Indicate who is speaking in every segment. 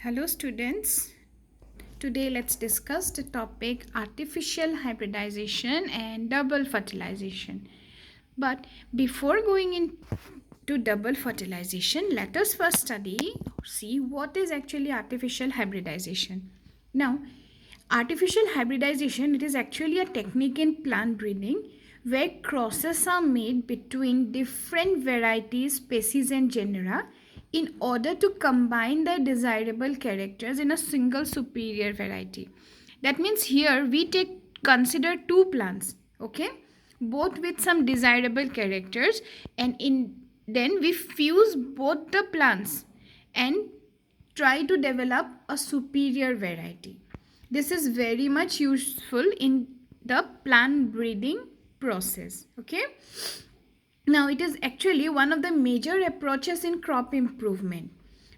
Speaker 1: Hello students. Today let's discuss the topic artificial hybridization and double fertilization. But before going into double fertilization, let us first see what is actually artificial hybridization. Now, artificial hybridization, it is actually a technique in plant breeding where crosses are made between different varieties, species and genera in order to combine their desirable characters in a single superior variety. That means here we consider two plants, okay, both with some desirable characters, and in then we fuse both the plants and try to develop a superior variety. This is very much useful in the plant breeding process, okay. Now, it is actually one of the major approaches in crop improvement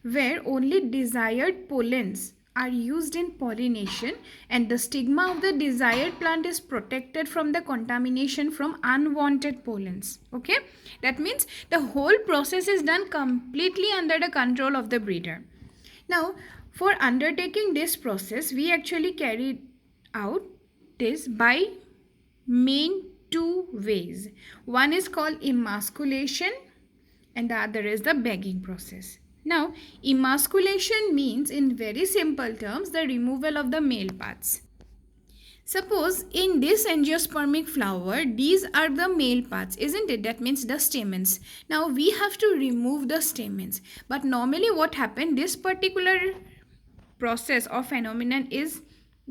Speaker 1: where only desired pollens are used in pollination and the stigma of the desired plant is protected from the contamination from unwanted pollens. Okay, that means the whole process is done completely under the control of the breeder. Now, for undertaking this process, we actually carried out this by main two ways. One is called emasculation and the other is the bagging process. Now, emasculation means in very simple terms the removal of the male parts. Suppose in this angiospermic flower, these are the male parts, isn't it? That means the stamens. Now we have to remove the stamens. But normally what happened, this particular process or phenomenon is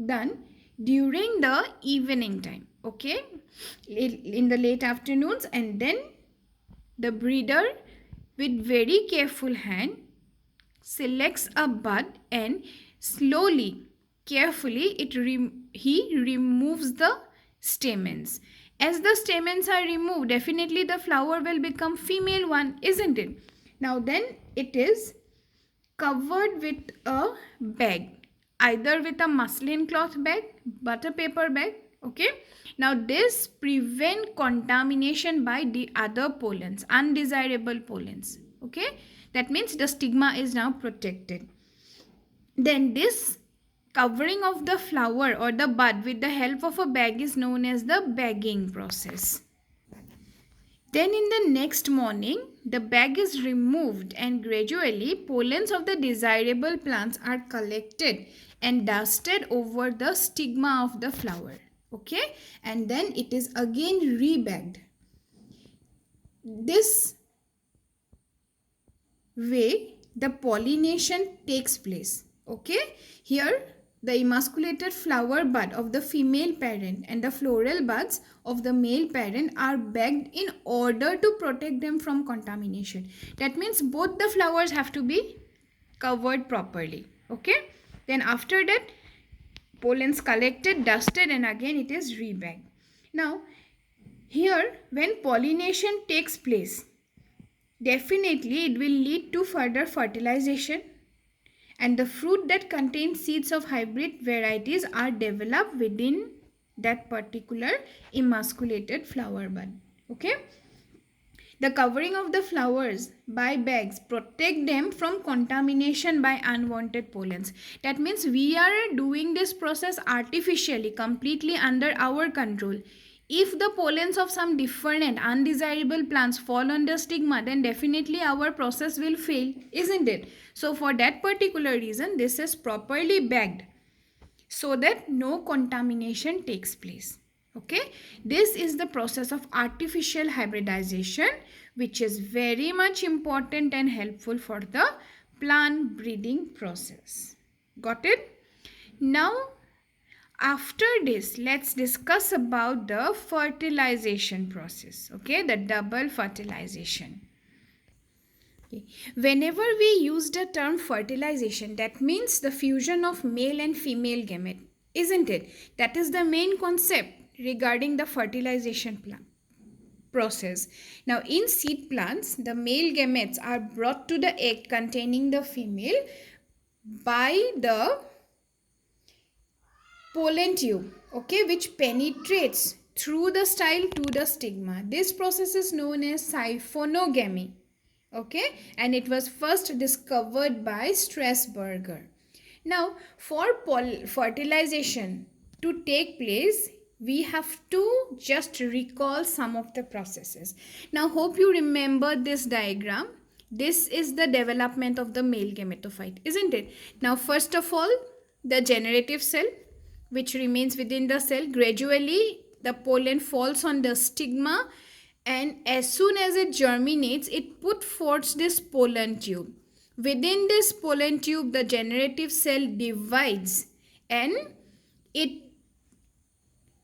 Speaker 1: done during the evening time, okay, in the late afternoons, and then the breeder with very careful hand selects a bud and slowly, carefully he removes the stamens. As the stamens are removed, definitely the flower will become female one, isn't it? Now then it is covered with a bag, either with a muslin cloth bag, butter paper bag, okay. Now this prevent contamination by the other pollens, undesirable pollens, okay. That means the stigma is now protected. Then this covering of the flower or the bud with the help of a bag is known as the bagging process. Then in the next morning, the bag is removed and gradually pollens of the desirable plants are collected and dusted over the stigma of the flower. Okay, and then it is again rebagged. This way the pollination takes place. Okay, here the emasculated flower bud of the female parent and the floral buds of the male parent are bagged in order to protect them from contamination. That means both the flowers have to be covered properly. Okay, then after that pollens collected, dusted, and again it is rebagged. Now here when pollination takes place, definitely it will lead to further fertilization and the fruit that contains seeds of hybrid varieties are developed within that particular emasculated flower bud. Okay. The covering of the flowers by bags protect them from contamination by unwanted pollens. That means we are doing this process artificially, completely under our control. If the pollens of some different and undesirable plants fall under stigma, then definitely our process will fail, isn't it? So for that particular reason, this is properly bagged so that no contamination takes place. Okay, this is the process of artificial hybridization, which is very much important and helpful for the plant breeding process. Got it? Now, after this, let's discuss about the fertilization process. Okay, the double fertilization. Okay. Whenever we use the term fertilization, that means the fusion of male and female gamete, isn't it? That is the main concept regarding the fertilization process. Now, in seed plants, the male gametes are brought to the egg containing the female by the pollen tube, okay, which penetrates through the style to the stigma. This process is known as siphonogamy. Okay, and it was first discovered by Strasburger. Now, for fertilization to take place, we have to just recall some of the processes. Now, hope you remember this diagram. This is the development of the male gametophyte, isn't it? Now, first of all, the generative cell, which remains within the cell, gradually the pollen falls on the stigma, and as soon as it germinates, it put forth this pollen tube. Within this pollen tube, the generative cell divides and it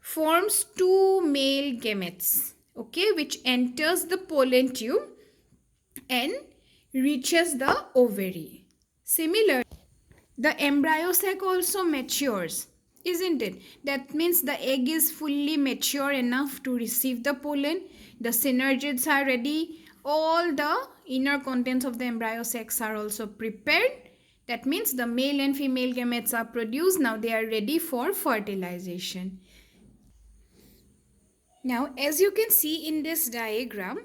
Speaker 1: forms two male gametes, okay, which enters the pollen tube and reaches the ovary. Similar, the embryo sac also matures, isn't it? That means the egg is fully mature enough to receive the pollen. The synergids are ready. All the inner contents of the embryo sacs are also prepared. That means the male and female gametes are produced. Now they are ready for fertilization. Now, as you can see in this diagram,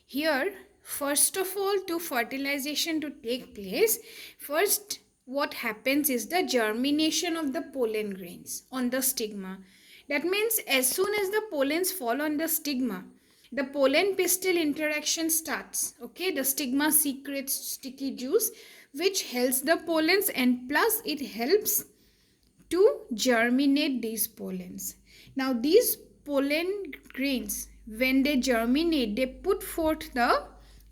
Speaker 1: here, first of all, to fertilization to take place, first what happens is the germination of the pollen grains on the stigma. That means as soon as the pollens fall on the stigma, the pollen pistil interaction starts. Okay, the stigma secretes sticky juice which helps the pollens, and plus it helps to germinate these pollens. Now these pollen grains, when they germinate, they put forth the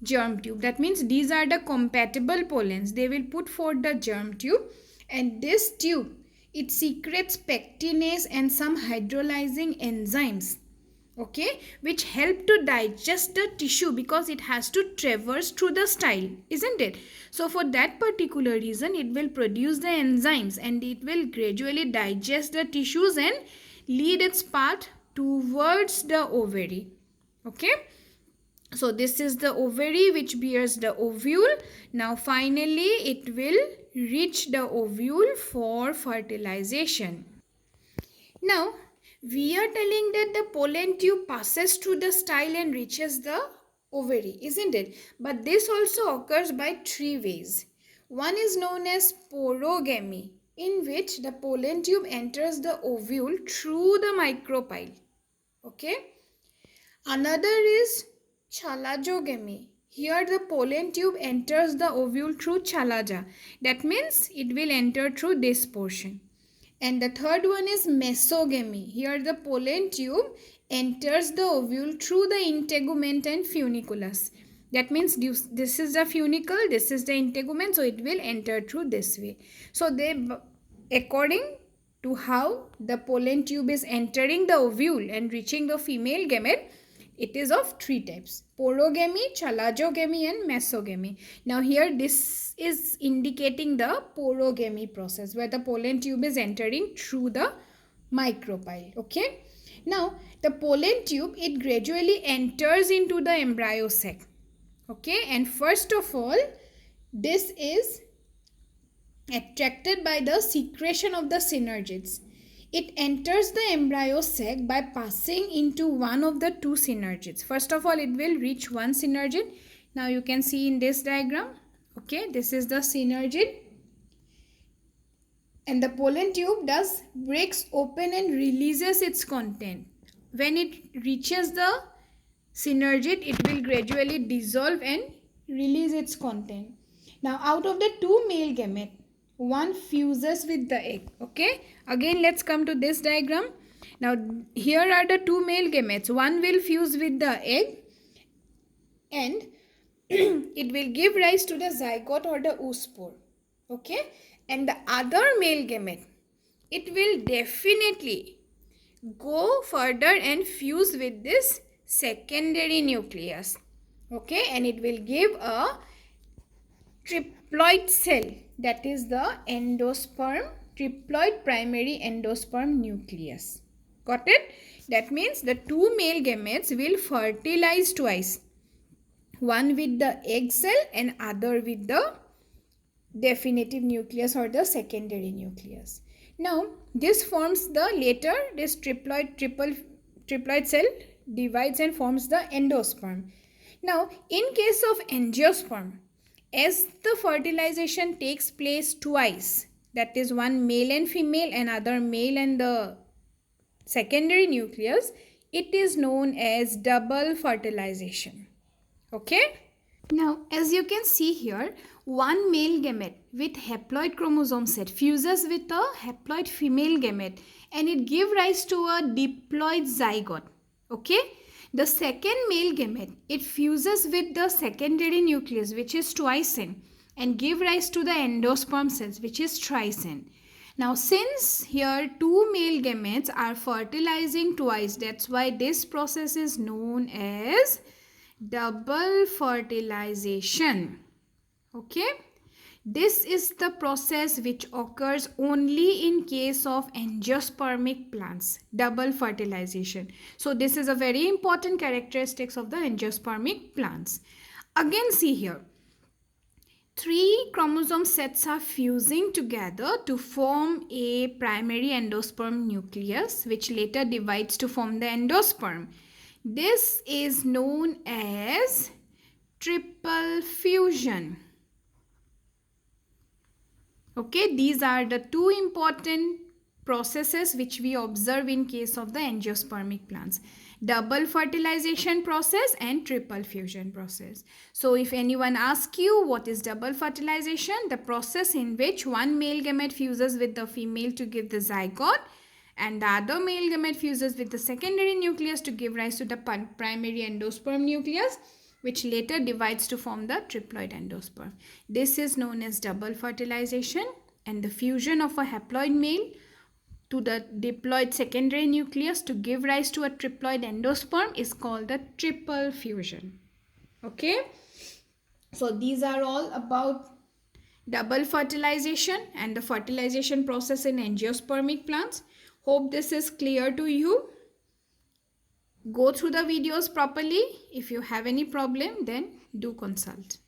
Speaker 1: germ tube. That means these are the compatible pollens. They will put forth the germ tube, and this tube, it secretes pectinase and some hydrolyzing enzymes, okay, which help to digest the tissue because it has to traverse through the style, isn't it? So for that particular reason, it will produce the enzymes and it will gradually digest the tissues and lead its path towards the ovary. Okay, so this is the ovary which bears the ovule. Now finally it will reach the ovule for fertilization. Now we are telling that the pollen tube passes through the style and reaches the ovary, isn't it? But this also occurs by three ways. One is known as porogamy, in which the pollen tube enters the ovule through the micropyle. Okay. Another is chalajogamy. Here the pollen tube enters the ovule through chalaja. That means it will enter through this portion. And the third one is mesogamy. Here the pollen tube enters the ovule through the integument and funiculus. That means this is the funicle, this is the integument, so it will enter through this way. So they, according to how the pollen tube is entering the ovule and reaching the female gamete, it is of three types: porogamy, chalajogamy and mesogamy. Now here this is indicating the porogamy process where the pollen tube is entering through the micropyle. Okay. Now the pollen tube, it gradually enters into the embryo sac. Okay, and first of all, this is attracted by the secretion of the synergids. It enters the embryo sac by passing into one of the two synergids. First of all, it will reach one synergid. Now you can see in this diagram, okay, this is the synergid. And the pollen tube breaks open and releases its content. When it reaches the synergid, it will gradually dissolve and release its content. Now out of the two male gamete, one fuses with the egg. Okay, again let's come to this diagram. Now here are the two male gametes. One will fuse with the egg and it will give rise to the zygote or the oospore. Okay, and the other male gamete, it will definitely go further and fuse with this secondary nucleus. Okay, and it will give a triploid cell, that is the endosperm, triploid primary endosperm nucleus. Got it? That means the two male gametes will fertilize twice, one with the egg cell and other with the definitive nucleus or the secondary nucleus. Now this forms the later, this triploid cell divides and forms the endosperm. Now in case of angiosperm, as the fertilization takes place twice, that is one male and female, another male and the secondary nucleus, it is known as double fertilization. Okay? Now, as you can see here, one male gamete with haploid chromosome set fuses with a haploid female gamete and it gives rise to a diploid zygote. Okay? The second male gamete, it fuses with the secondary nucleus, which is twisene, and give rise to the endosperm cells, which is trisene. Now, since here two male gametes are fertilizing twice, that's why this process is known as double fertilization. Okay? This is the process which occurs only in case of angiospermic plants, double fertilization. So this is a very important characteristics of the angiospermic plants. Again, see here, 3 chromosome sets are fusing together to form a primary endosperm nucleus, which later divides to form the endosperm. This is known as triple fusion. Okay, these are the two important processes which we observe in case of the angiospermic plants. Double fertilization process and triple fusion process. So if anyone asks you what is double fertilization, the process in which one male gamete fuses with the female to give the zygote and the other male gamete fuses with the secondary nucleus to give rise to the primary endosperm nucleus, which later divides to form the triploid endosperm. This is known as double fertilization, and the fusion of a haploid male to the diploid secondary nucleus to give rise to a triploid endosperm is called the triple fusion. Okay? So these are all about double fertilization and the fertilization process in angiospermic plants. Hope this is clear to you. Go through the videos properly. If you have any problem, then do consult.